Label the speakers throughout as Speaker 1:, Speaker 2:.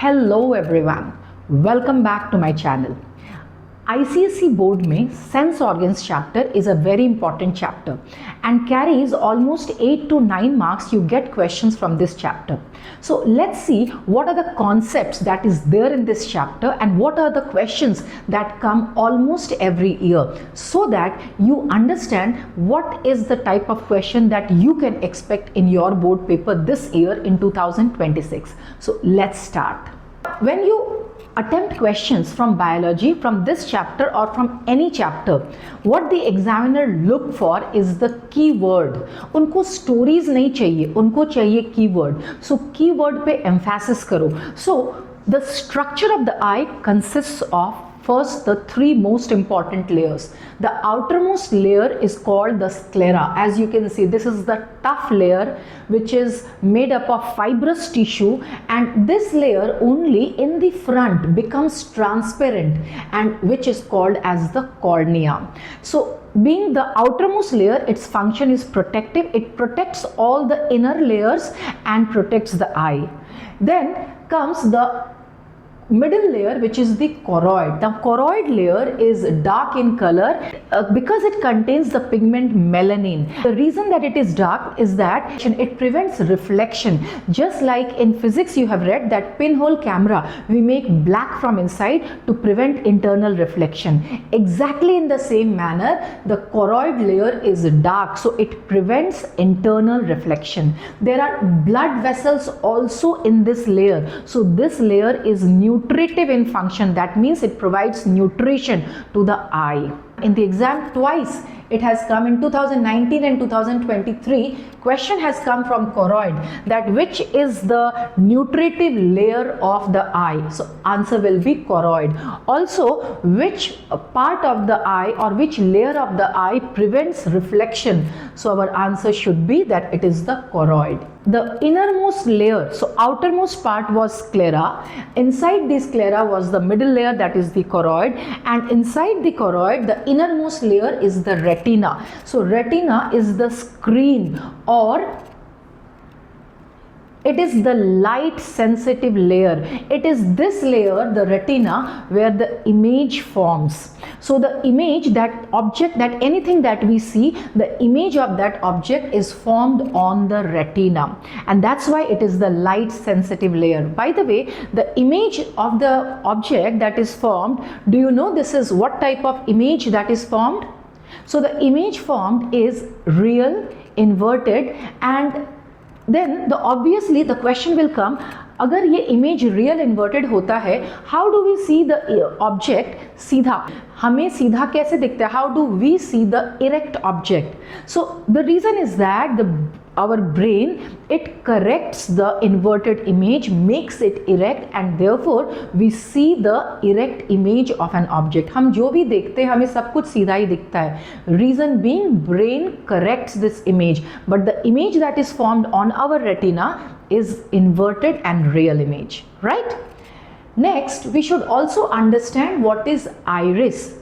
Speaker 1: Hello everyone, welcome back to my channel. ICSE board में sense organs chapter is a very important chapter and carries almost 8 to 9 marks. You get questions from this chapter. So let's see what are the concepts that is there in this chapter and what are the questions that come almost every year, so that you understand what is the type of question that you can expect in your board paper this year in 2026. So let's start. When you attempt questions from biology, from this chapter or from any chapter, what the examiner look for is the keyword. उनको stories नहीं चाहिए, उनको चाहिए keyword. So keyword पे emphasis करो. So the structure of the eye consists of first the three most important layers. The outermost layer is called the sclera. As you can see, this is the tough layer which is made up of fibrous tissue, and this layer only in the front becomes transparent, and which is called as the cornea. So being the outermost layer, its function is protective. It protects all the inner layers and protects the eye. Then comes the middle layer, which is the choroid. The choroid layer is dark in color because it contains the pigment melanin. The reason that it is dark is that it prevents reflection. Just like in physics you have read that pinhole camera, we make black from inside to prevent internal reflection. Exactly in the same manner, the choroid layer is dark, so it prevents internal reflection. There are blood vessels also in this layer, so this layer is nutritive in function. That means it provides nutrition to the eye. In the exam twice it has come, in 2019 and 2023, question has come from choroid, that which is the nutritive layer of the eye. So answer will be choroid. Also, which part of the eye or which layer of the eye prevents reflection? So our answer should be that it is the choroid. The innermost layer, so outermost part was sclera. Inside the sclera was the middle layer, that is the choroid, and inside the choroid the innermost layer is the retina. So retina is the screen, or it is the light sensitive layer. It is this layer, the retina, where the image forms. So the image, that object, that anything that we see, the image of that object is formed on the retina, and that's why it is the light sensitive layer. By the way, the image of the object that is formed, do you know this is what type of image that is formed? So the image formed is real, inverted, and then obviously the question will come, अगर ये image real inverted होता है, how do we see the object सीधा, हमें सीधा कैसे दिखता है, how do we see the erect object? So the reason is that our brain, it corrects the inverted image, makes it erect, and therefore we see the erect image of an object. हम जो भी देखते हैं हमें सब कुछ सीधा ही दिखता है. Reason being, brain corrects this image, but the image that is formed on our retina is inverted and real image, right? Next, we should also understand what is iris.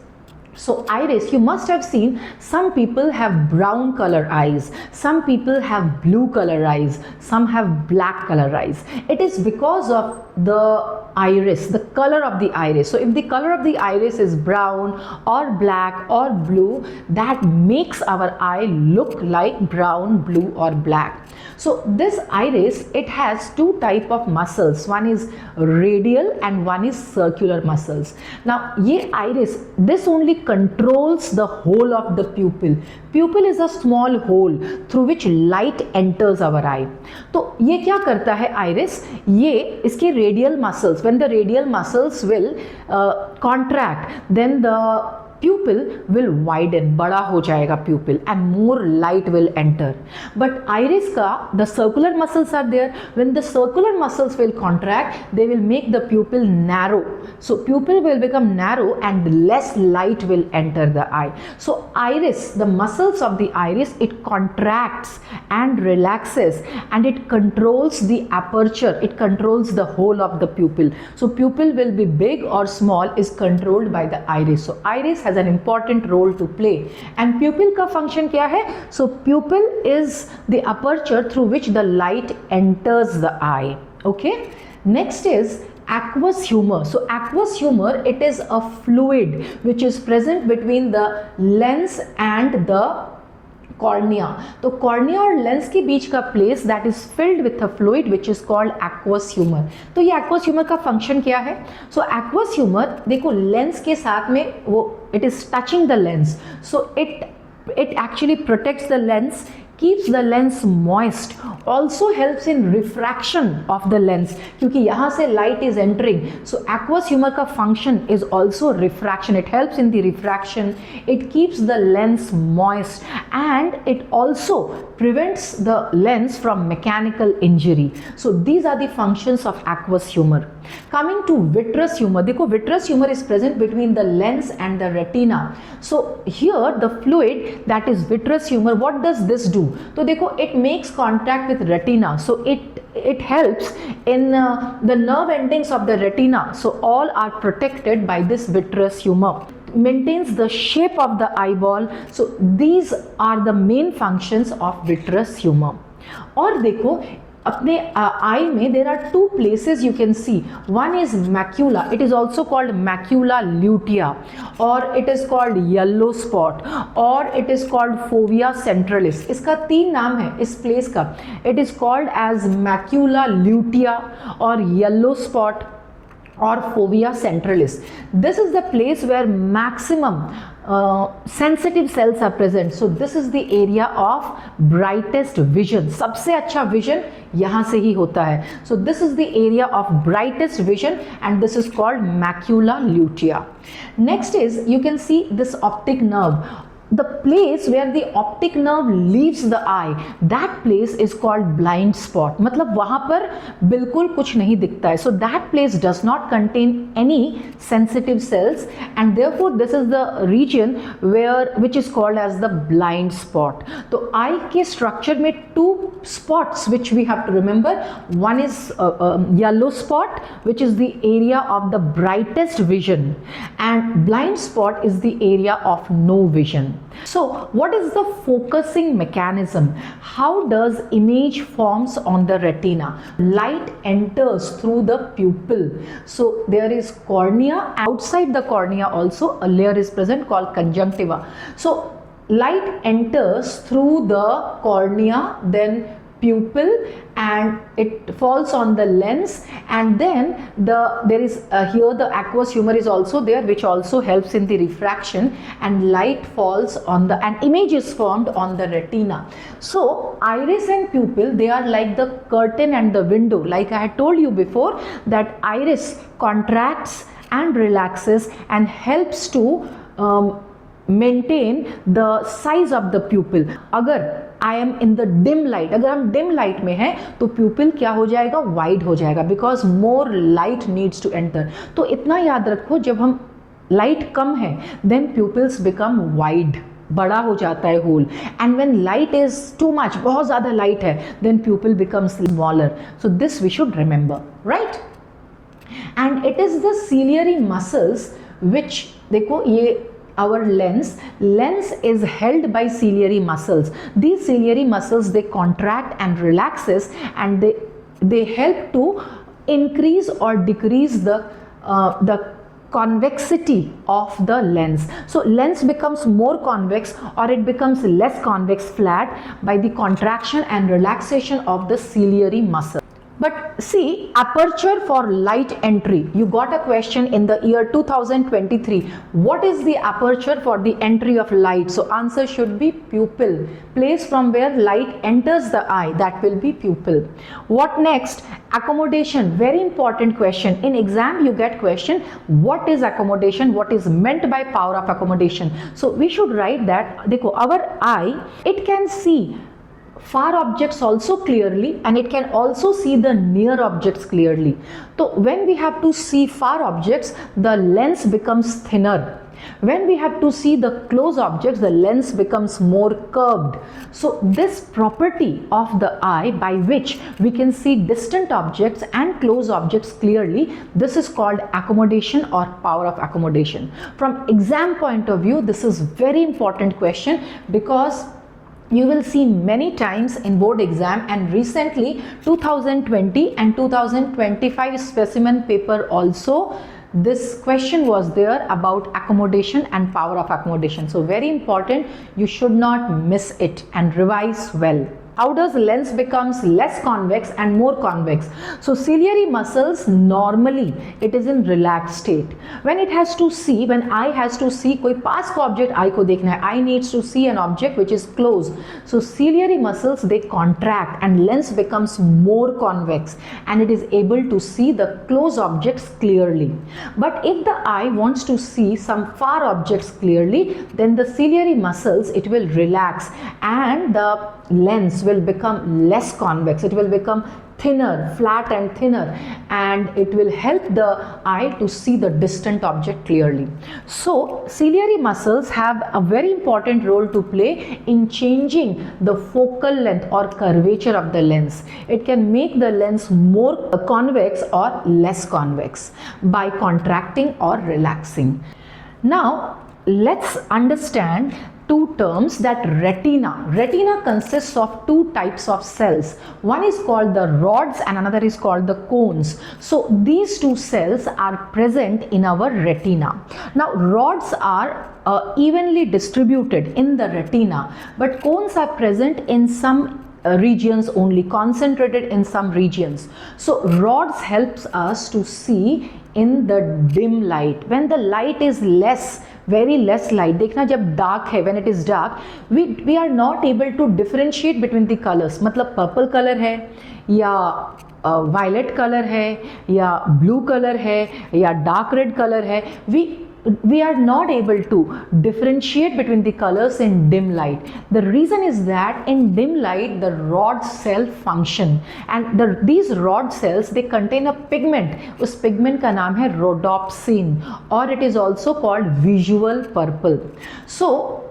Speaker 1: So iris, you must have seen some people have brown color eyes, some people have blue color eyes, some have black color eyes. It is because of the iris, the color of the iris. So if the color of the iris is brown or black or blue, that makes our eye look like brown, blue or black. So this iris, it has two type of muscles. One is radial and one is circular muscles. Now ye iris, this only controls the whole of the pupil. Pupil is a small hole through which light enters our eye. तो ये क्या करता है iris? ये इसके radial muscles, when the radial muscles will contract, then the pupil will widen, बड़ा हो जाएगा pupil, and more light will enter. But iris का, the circular muscles are there. When the circular muscles will contract, they will make the pupil narrow. So pupil will become narrow and less light will enter the eye. So iris, the muscles of the iris, it contracts and relaxes, and it controls the aperture. It controls the whole of the pupil. So pupil will be big or small is controlled by the iris. So iris has an important role to play. And pupil का function क्या है? So pupil is the aperture through which the light enters the eye. Okay. Next is aqueous humor. So aqueous humor, it is a fluid which is present between the lens and the cornea. तो cornea और lens के बीच का place that is filled with a fluid which is called aqueous humour. तो ये aqueous humour का function क्या है? सो aqueous humour देखो लेंस के साथ में वो it is touching the lens, so it actually protects the lens, keeps the lens moist, also helps in refraction of the lens क्योंकि यहाँ से light is entering. So aqueous humor का function is also refraction. It helps in the refraction, it keeps the lens moist, and it also prevents the lens from mechanical injury. So these are the functions of aqueous humor. Coming to vitreous humor, देखो vitreous humor is present between the lens and the retina. So here the fluid that is vitreous humor, what does this do? तो देखो it makes contact with retina, so it helps in the nerve endings of the retina, so all are protected by this vitreous humor. Maintains the shape of the eyeball. So these are the main functions of vitreous humor. और देखो अपने eye में there are two places you can see. One is macula, it is also called macula lutea, और it is called yellow spot, और it is called fovea centralis. इसका 3 नाम है इस प्लेस का. It is called as macula lutea और yellow spot or fovea centralis. This is the place where maximum sensitive cells are present. So this is the area of brightest vision. सबसे अच्छा vision यहाँ से ही होता है. So this is the area of brightest vision and this is called macula lutea. Next is you can see this optic nerve. The place where the optic nerve leaves the eye, that place is called blind spot. मतलब वहाँ पर बिल्कुल कुछ नहीं दिखता है. So that place does not contain any sensitive cells and therefore this is the region which is called as the blind spot. तो eye के structure में 2 spots which we have to remember. One is yellow spot which is the area of the brightest vision, and blind spot is the area of no vision. So what is the focusing mechanism? How does image forms on the retina? Light enters through the pupil. So there is cornea. Outside the cornea also a layer is present called conjunctiva. So light enters through the cornea, then pupil, and it falls on the lens, and then there is here the aqueous humor is also there which also helps in the refraction, and light falls on the and image is formed on the retina. So iris and pupil, they are like the curtain and the window. Like I had told you before that iris contracts and relaxes and helps to maintain the size of the pupil. अगर I am in the dim light, अगर हम dim light में हैं तो प्यूपिल क्या हो जाएगा? Wide हो जाएगा, because more light needs to enter. तो इतना याद रखो, जब हम लाइट कम है देन प्यूपिल्स बिकम वाइड, बड़ा हो जाता है hole. And when light is too much, बहुत ज़्यादा लाइट है, then pupil becomes smaller. So this we should remember, right. And it is the ciliary muscles which, देखो ये our lens is held by ciliary muscles. These ciliary muscles, they contract and relaxes, and they help to increase or decrease the convexity of the lens. So lens becomes more convex or it becomes less convex flat by the contraction and relaxation of the ciliary muscle. But see, aperture for light entry, you got a question in the year 2023, what is the aperture for the entry of light? So answer should be pupil, place from where light enters the eye, that will be pupil. What next? Accommodation, very important question. In exam you get question, what is accommodation, what is meant by power of accommodation? So we should write that, dekho, our eye, it can see far objects also clearly and it can also see the near objects clearly. So when we have to see far objects, the lens becomes thinner. When we have to see the close objects, the lens becomes more curved. So this property of the eye by which we can see distant objects and close objects clearly, this is called accommodation or power of accommodation. From exam point of view, this is very important question because you will see many times in board exam, and recently 2020 and 2025 specimen paper also, this question was there about accommodation and power of accommodation. So very important, you should not miss it and revise well. How does lens becomes less convex and more convex? So ciliary muscles, normally it is in relaxed state. When it has to see, when eye has to see कोई पास को object eye को देखना है, eye needs to see an object which is close. So ciliary muscles, they contract and lens becomes more convex and it is able to see the close objects clearly. But if the eye wants to see some far objects clearly, then the ciliary muscles, it will relax and the lens will become less convex. It will become thinner, flat and thinner, and it will help the eye to see the distant object clearly. So ciliary muscles have a very important role to play in changing the focal length or curvature of the lens. It can make the lens more convex or less convex by contracting or relaxing. Now let's understand two terms, that retina. Retina consists of two types of cells. One is called the rods and another is called the cones. So these two cells are present in our retina. Now rods are evenly distributed in the retina, but cones are present in some regions only, concentrated in some regions. So rods helps us to see in the dim light. When the light is less, very less light, देखना जब dark है, when it is dark, we are not able to differentiate between the colors. मतलब purple color है या violet color है या blue color है या dark red color है, we are not able to differentiate between the colors in dim light. The reason is that in dim light the rod cell function, and these rod cells, they contain a pigment. उस pigment का नाम है rhodopsin, or it is also called visual purple. So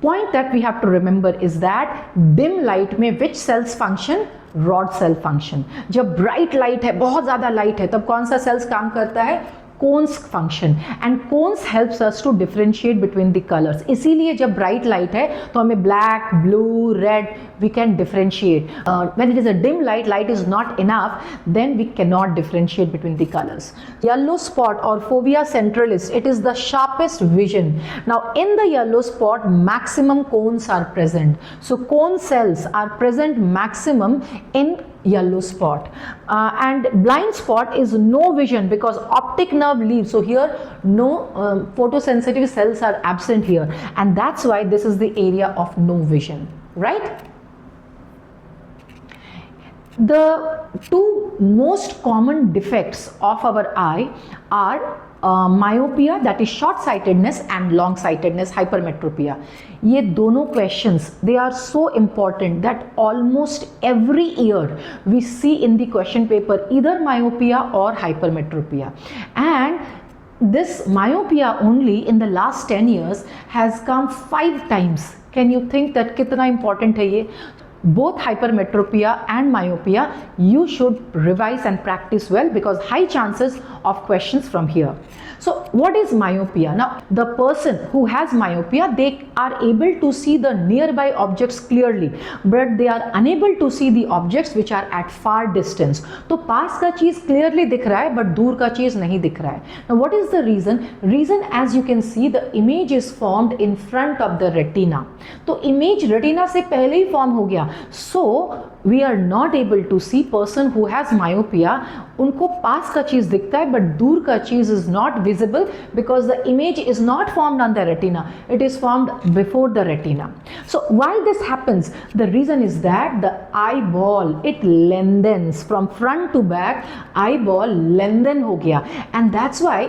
Speaker 1: point that we have to remember is that dim light में which cells function? Rod cell function. जब bright light है, बहुत ज़्यादा light है, तब कौन सा सेल्स काम करता है? Cones function. And cones helps us to differentiate between the colours. इसीलिए जब ब्राइट लाइट है तो हमें black, blue, red we can differentiate. When it is a dim light, light is not enough, then we can not differentiate between the colours. Yellow spot और fovea centralis, it is the sharpest vision. Now in the yellow spot maximum cones are present. So cone cells are present maximum in yellow spot, and blind spot is no vision because optic nerve leaves. So here no photosensitive cells are absent here, and that's why this is the area of no vision, right? The two most common defects of our eye are myopia, that is short sightedness, and long sightedness, hypermetropia. ये दोनों questions, they are so important that almost every year we see in the question paper either myopia or hypermetropia. And this myopia only in the last 10 years has come 5 times. Can you think that कितना important है ये? Both hypermetropia and myopia, you should revise and practice well because high chances of questions from here. So what is myopia? Now the person who has myopia, they are able to see the nearby objects clearly, but they are unable to see the objects which are at far distance. तो पास का चीज clearly दिख रहा है but दूर का चीज नहीं दिख रहा है. Now what is the reason? Reason, as you can see, the image is formed in front of the retina. तो image retina से पहले ही form हो गया. So we are not able to see. Person who has myopia, उनको पास का चीज दिखता है but दूर का चीज is not visible because the image is not formed on the retina. It is formed before the retina. So why this happens? The reason is that the eyeball, it lengthens from front to back. Eyeball lengthen हो गया, and that's why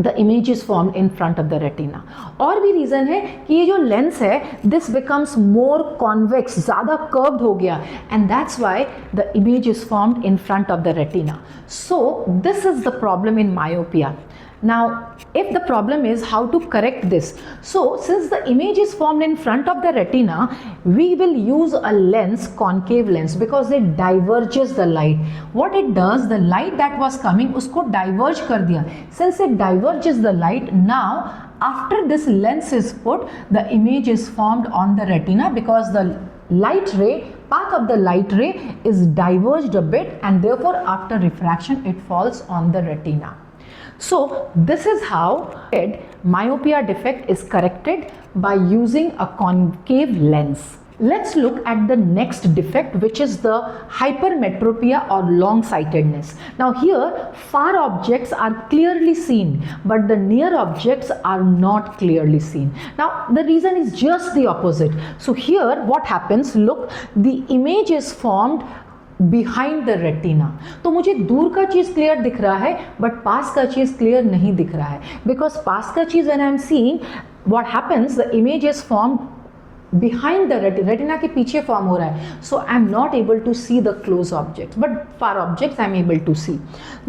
Speaker 1: the image is formed in front of the retina. और भी reason है कि ये जो lens है, this becomes more convex, ज़्यादा curved हो गया, and that's why the image is formed in front of the retina. So this is the problem in myopia. Now if the problem is how to correct this, so since the image is formed in front of the retina, we will use a lens, concave lens, because it diverges the light. What it does, the light that was coming, उसको diverge कर दिया. Since it diverges the light, now after this lens is put, the image is formed on the retina because the light ray, path of the light ray is diverged a bit, and therefore after refraction it falls on the retina. So this is how myopia defect is corrected by using a concave lens. Let's look at the next defect, which is the hypermetropia or long-sightedness. Now here far objects are clearly seen, but the near objects are not clearly seen. Now the reason is just the opposite. So here what happens, look, the image is formed behind the retina. तो मुझे दूर का चीज़ clear दिख रहा है, but पास का चीज़ clear नहीं दिख रहा है, बिकॉज पास का चीज़ when I am seeing what happens, the image is form behind the retina के पीछे फॉर्म हो रहा है. So I am not able to see the close objects, but far objects I am able to see.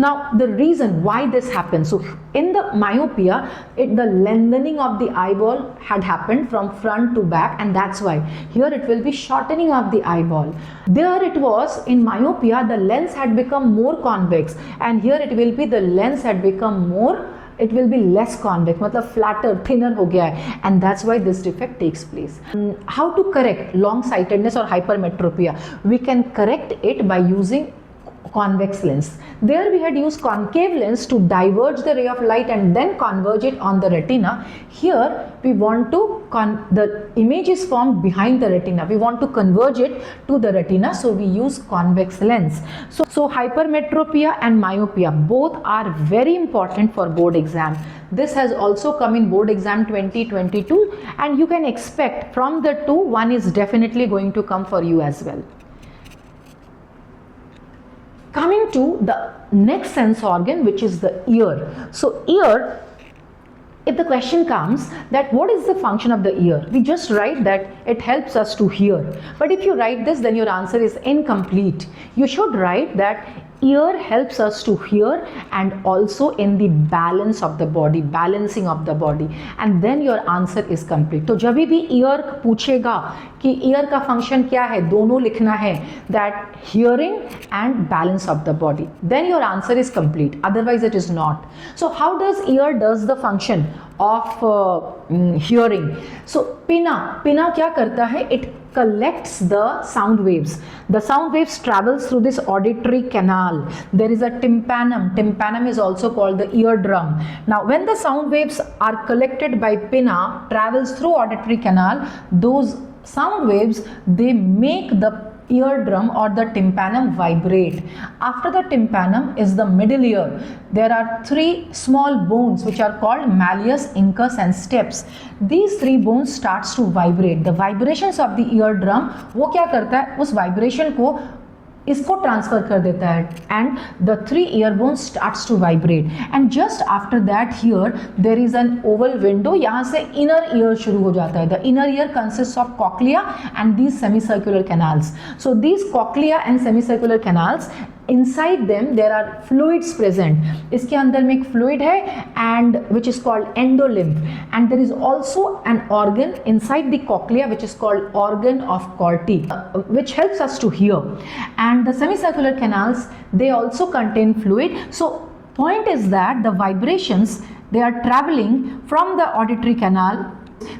Speaker 1: Now the reason why this happens, so in the myopia, the lengthening of the eyeball had happened from front to back, and that's why here it will be shortening of the eyeball. There it was in myopia, the lens had become more convex, and here it will be the lens had become more, it will be less convex, मतलब flatter, thinner हो गया है, and that's why this defect takes place. How to correct long sightedness or hypermetropia? We can correct it by using convex lens. There we had used concave lens to diverge the ray of light and then converge it on the retina. Here we want to the image is formed behind the retina. We want to converge it to the retina, so we use convex lens. So hypermetropia and myopia both are very important for board exam. This has also come in board exam 2022, and you can expect from the two, one is definitely going to come for you as well. Coming to the next sense organ, which is the ear. So ear, if the question comes that what is the function of the ear, we just write that it helps us to hear. But if you write this, then your answer is incomplete. You should write that ear helps us to hear and also in the balance of the body, balancing of the body, and then your answer is complete. तो जब भी ear पूछेगा कि ear का function क्या है, दोनों लिखना है, that hearing and balance of the body, then your answer is complete, otherwise it is not. So how does ear does the function of hearing? So pinna क्या करता है, it collects the sound waves. The sound waves travels through this auditory canal. There is a tympanum. Tympanum is also called the eardrum. Now when the sound waves are collected by pinna, travels through auditory canal, those sound waves, they make the eardrum or the tympanum vibrate. After the tympanum is the middle ear. There are three small bones which are called malleus, incus and steps. These three bones starts to vibrate. The vibrations of the eardrum, वो क्या करता है, उस vibration को इसको transfer कर देता है, and the three ear bones starts to vibrate, and just after that here there is an oval window. यहाँ से इनर ईयर शुरू हो जाता है. The inner ear consist of cochlea and these semi circular canals. So these cochlea and semi circular canals, inside them there are fluids present. इसके अंदर में एक fluid है and which is called endolymph, and there is also an organ inside the cochlea which is called organ of Corti, which helps us to hear. And the semicircular canals, they also contain fluid. So point is that the vibrations, they are traveling from the auditory canal.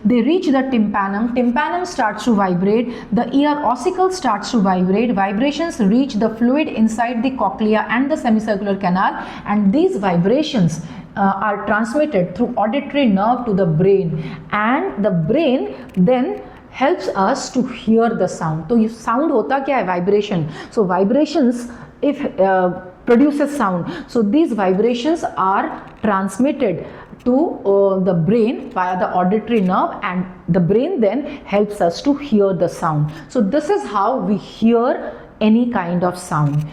Speaker 1: They reach the tympanum. Tympanum starts to vibrate. The ear ossicle starts to vibrate. Vibrations reach the fluid inside the cochlea and the semicircular canal, and these vibrations are transmitted through auditory nerve to the brain, and the brain then helps us to hear the sound. तो ये sound होता क्या है? Vibration. So vibrations if produces sound. So these vibrations are transmitted to the brain via the auditory nerve, and the brain then helps us to hear the sound. So this is how we hear any kind of sound.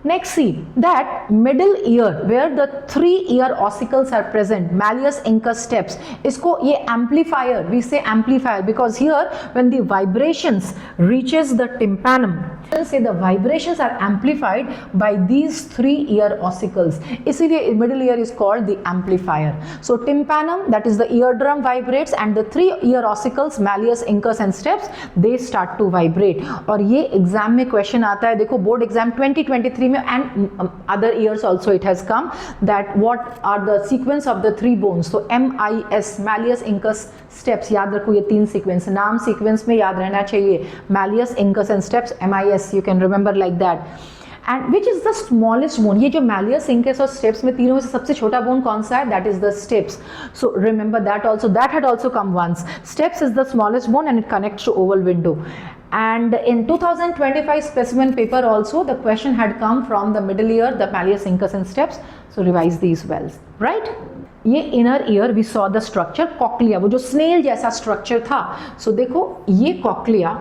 Speaker 1: Next, see that middle ear where the three ear ossicles are present, malleus, incus, steps, इसको ये amplifier, we say amplifier because here when the vibrations reaches the tympanum, say the vibrations are amplified by these three ear ossicles, इसीलिए middle ear is called the amplifier. So tympanum, that is the eardrum, vibrates, and the three ear ossicles, malleus, incus and steps, they start to vibrate. और ये exam में question आता है, देखो board exam 2023 में, and other years also it has come, that what are the sequence of the three bones. So MIS, malleus incus steps, याद रखो ये 3 sequence, नाम sequence में याद रहना चाहिए, malleus incus and steps, MIS, you can remember like that. And which is the smallest bone? ये जो malleus incus और steps में तीनों में से सबसे छोटा bone कौन सा है? That is the steps. So remember that also, that had also come once. Steps is the smallest bone and it connects to oval window. And in 2025 specimen paper also the question had come from the middle ear, the malleus incus and steps. So revise these well, right? ये inner ear we saw the structure cochlea, वो जो snail जैसा structure था. So देखो ये cochlea,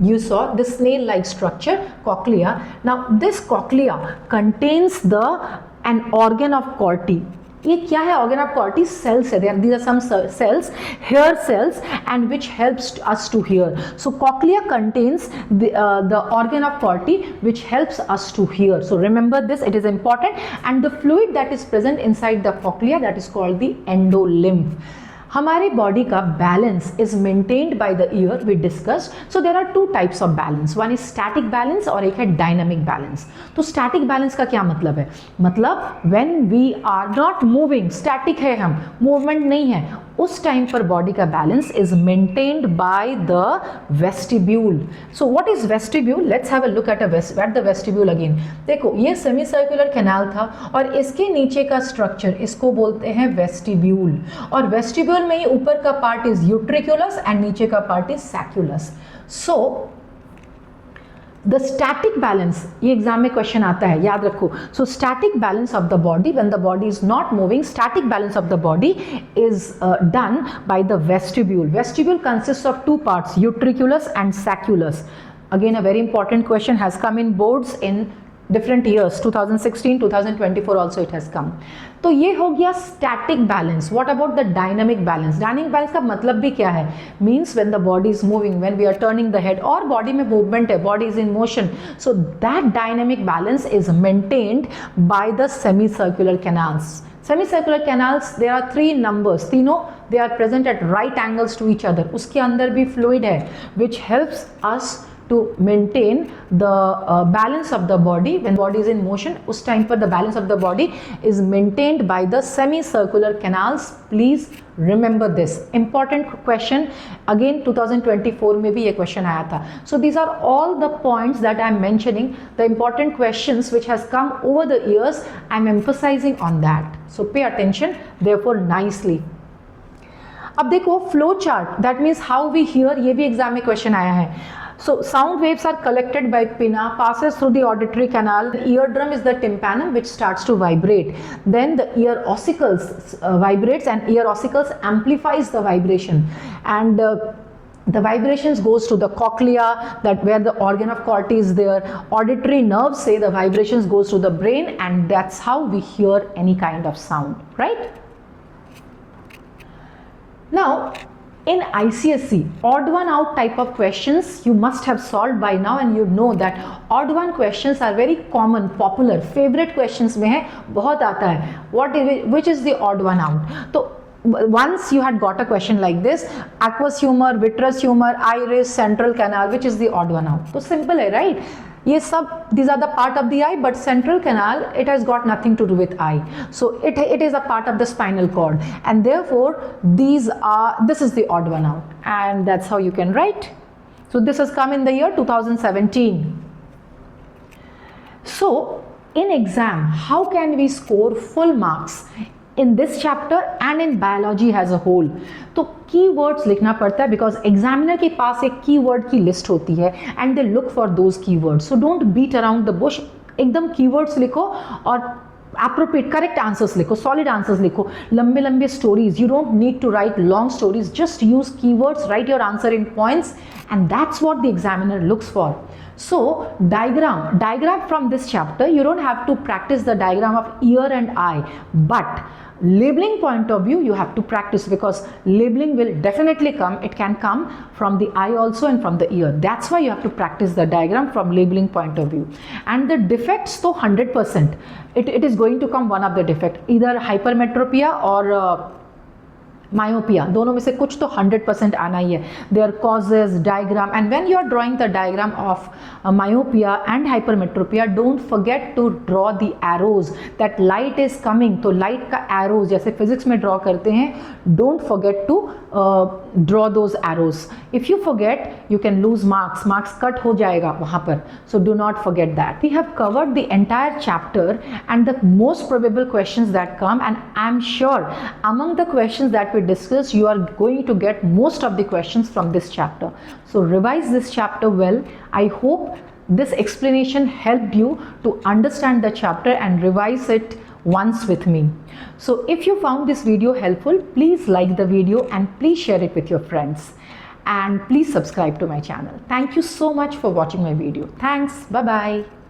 Speaker 1: you saw the snail like structure, cochlea. Now this cochlea contains an organ of Corti. ये क्या है organ of Corti? Cells है. These are some cells, hair cells, and which helps us to hear. So cochlea contains the organ of Corti which helps us to hear. So remember this, it is important. And the fluid that is present inside the cochlea, that is called the endolymph. हमारे body का balance is maintained by the ear, we discussed. So there are 2 types of balance, one is static balance और एक है dynamic balance. तो static balance का क्या मतलब है? मतलब when we are not moving, static है हम, मूवमेंट नहीं है, उस टाइम पर बॉडी का balance is maintained by the vestibule. So what is vestibule? Let's have a look at the vestibule again. देखो ये सेमी सर्कुलर कैनाल था और इसके नीचे का स्ट्रक्चर इसको बोलते हैं वेस्टिब्यूल. और वेस्टिब्यूल में ये ऊपर का पार्ट इज यूट्रिकुलस एंड नीचे का part is sacculus. So the static balance, ये एग्जाम में क्वेश्चन आता है, याद रखो. So static balance of the body, when the body is not moving, static balance of the body is done by the vestibule. Vestibule consists of 2 parts, utriculus and sacculus. Again a very important question has come in boards in different years, 2016, 2024 also it has come. तो ये हो गया static balance. What about the dynamic balance? Dynamic balance का मतलब भी क्या है? Means when the body is moving, when we are turning the head, और बॉडी में मूवमेंट है, body is in motion, so that dynamic balance is maintained by the semi circular canals. Semicircular canals, there are 3 numbers, तीनों they are present at right angles to each other. उसके अंदर भी fluid है which helps us to maintain the balance of the body when body is in motion. उस time पर the balance of the body is maintained by the semicircular canals. Please remember this important question. Again 2024 में भी ये question आया था. So these are all the points that I am mentioning, the important questions which has come over the years. I am emphasizing on that. So pay attention therefore nicely. अब देखो flow chart, that means how we hear, ये भी exam में question आया है. So sound waves are collected by pinna, passes through the auditory canal. The eardrum is the tympanum which starts to vibrate. Then the ear ossicles vibrates, and ear ossicles amplifies the vibration. And the vibrations goes to the cochlea, that where the organ of Corti is there. Auditory nerves say the vibrations goes to the brain, and that's how we hear any kind of sound, right? Now in ICSE, odd one out type of questions you must have solved by now, and you know that odd one questions are very common, popular, favorite questions में है, बहुत आता है. Which is the odd one out? तो once you had got a question like this, aqueous humor, vitreous humor, iris, central canal, which is the odd one out? तो simple है, right? ये सब, these are the part of the eye, but central canal, it has got nothing to do with eye. So it is a part of the spinal cord, and therefore this is the odd one out, and that's how you can write. So this has come in the year 2017. So in exam, how can we score full marks in this chapter and in biology as a whole? तो keywords लिखना पड़ता है, because examiner के पास एक keyword की list होती है, and they look for those keywords. So don't beat around the bush, एकदम keywords लिखो और appropriate correct answers लिखो, solid answers लिखो. लंबे लंबे stories, you don't need to write long stories, just use keywords, write your answer in points, and that's what the examiner looks for. So diagram from this chapter, you don't have to practice the diagram of ear and eye, but labeling point of view you have to practice, because labeling will definitely come. It can come from the eye also and from the ear. That's why you have to practice the diagram from labeling point of view. And the defects, so 100% it is going to come one of the defect, either hypermetropia or myopia, दोनों में से कुछ तो 100% आना ही है. Their causes, diagram, and when you are drawing the diagram of myopia and hypermetropia, don't forget to draw the arrows that light is coming. तो light का arrows जैसे physics में draw करते हैं, don't forget to draw those arrows. If you forget, you can lose marks. Marks cut हो जाएगा वहाँ पर. So do not forget that. We have covered the entire chapter and the most probable questions that come, and I'm sure among the questions that we discussed, you are going to get most of the questions from this chapter. So revise this chapter well. I hope this explanation helped you to understand the chapter and revise it once with me. So if you found this video helpful, please like the video and please share it with your friends. And please subscribe to my channel. Thank you so much for watching my video. Thanks. Bye-bye.